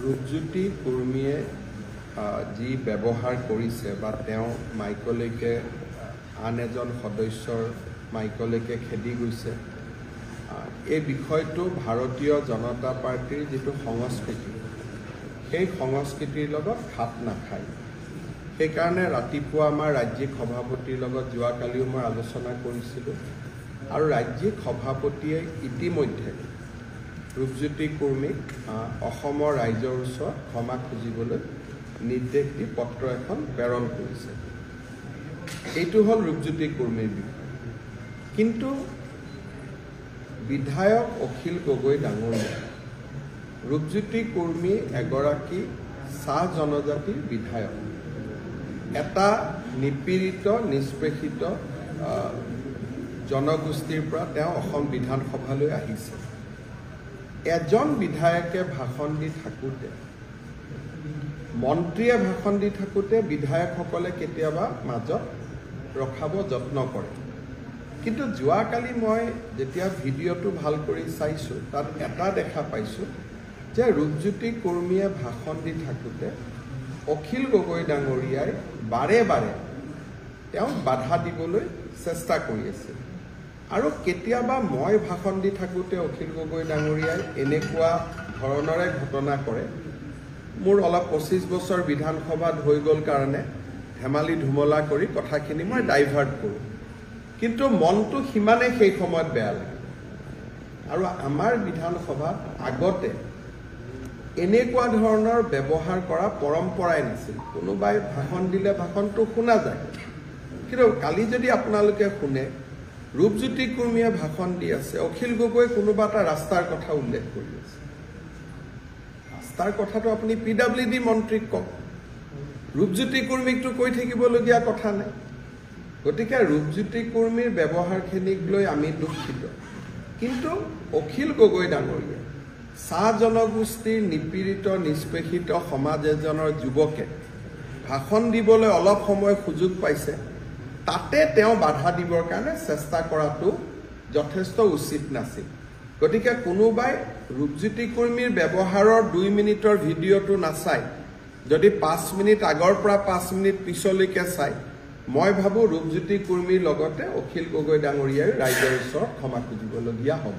ৰূপজ্যোতি কুৰ্মীয়ে যি ব্যৱহাৰ কৰিছে বা তেওঁ মাইকলৈকে আন এজন সদস্যৰ মাইকলৈকে খেদি গৈছে, এই বিষয়টো ভাৰতীয় জনতা পাৰ্টিৰ যিটো সংস্কৃতি, সেই সংস্কৃতিৰ লগত খাপ নাখায়। সেইকাৰণে ৰাতিপুৱা আমাৰ ৰাজ্যিক সভাপতিৰ লগত যোৱাকালিও মই আলোচনা কৰিছিলোঁ আৰু ৰাজ্যিক সভাপতিয়ে ইতিমধ্যে ৰূপজ্যোতি কুৰ্মীক অসমৰ ৰাইজৰ ওচৰত ক্ষমা খুজিবলৈ নিৰ্দেশ দি পত্ৰ এখন প্ৰেৰণ কৰিছে। এইটো হ'ল ৰূপজ্যোতি কুৰ্মীৰ বিষয়। কিন্তু বিধায়ক অখিল গগৈ ডাঙৰীয়া, ৰূপজ্যোতি কুৰ্মী এগৰাকী চাহ জনজাতিৰ বিধায়ক, এটা নিপীড়িত নিষ্পেষিত জনগোষ্ঠীৰ পৰা তেওঁ অসম বিধানসভালৈ আহিছে। এজন বিধায়কে ভাষণ দি থাকোঁতে, মন্ত্ৰীয়ে ভাষণ দি থাকোঁতে বিধায়কসকলে কেতিয়াবা মাজত ৰখাব যত্ন কৰে। কিন্তু যোৱাকালি মই যেতিয়া ভিডিঅ'টো ভাল কৰি চাইছোঁ, তাত এটা দেখা পাইছোঁ যে ৰূপজ্যোতি কুৰ্মীয়ে ভাষণ দি থাকোঁতে অখিল গগৈ ডাঙৰীয়াই বাৰে বাৰে তেওঁক বাধা দিবলৈ চেষ্টা কৰি আছিল। আৰু কেতিয়াবা মই ভাষণ দি থাকোঁতে অখিল গগৈ ডাঙৰীয়াই এনেকুৱা ধৰণৰে ঘটনা কৰে। মোৰ অলপ 25 বছৰ বিধানসভাত হৈ গ'ল কাৰণে ধেমালি ধুমলা কৰি কথাখিনি মই ডাইভাৰ্ট কৰোঁ, কিন্তু মনটো সিমানে সেই সময়ত বেয়া লাগে। আৰু আমাৰ বিধানসভাত আগতে এনেকুৱা ধৰণৰ ব্যৱহাৰ কৰা পৰম্পৰাই নাছিল। কোনোবাই ভাষণ দিলে ভাষণটো শুনা যায়, কিন্তু কালি যদি আপোনালোকে শুনে, ৰূপজ্যোতি কুৰ্মীয়ে ভাষণ দি আছে, অখিল গগৈ কোনোবা এটা ৰাস্তাৰ কথা উল্লেখ কৰি আছে। ৰাস্তাৰ কথাটো আপুনি PWD মন্ত্ৰীক কওক, ৰূপজ্যোতি কুৰ্মীকটো কৈ থাকিবলগীয়া কথা নাই। গতিকে ৰূপজ্যোতি কুৰ্মীৰ ব্যৱহাৰখিনিক লৈ আমি দুখিত। কিন্তু অখিল গগৈ ডাঙৰীয়া চাহ জনগোষ্ঠীৰ নিপীড়িত নিষ্পেষিত সমাজ এজনৰ যুৱকে ভাষণ দিবলৈ অলপ সময় সুযোগ পাইছে, তাতে তেওঁ বাধা দিবৰ কাৰণে চেষ্টা কৰাটো যথেষ্ট উচিত নাছিল। গতিকে কোনোবাই ৰূপজ্যোতি কুৰ্মীৰ ব্যৱহাৰৰ 2 মিনিটৰ ভিডিঅ'টো নাচাই যদি 5 মিনিট আগৰ পৰা 5 মিনিট পিছলৈকে চায়, মই ভাবোঁ ৰূপজ্যোতি কুৰ্মীৰ লগতে অখিল গগৈ ডাঙৰীয়াই ৰাইজৰ ওচৰত ক্ষমা খুজিবলগীয়া হ'ব।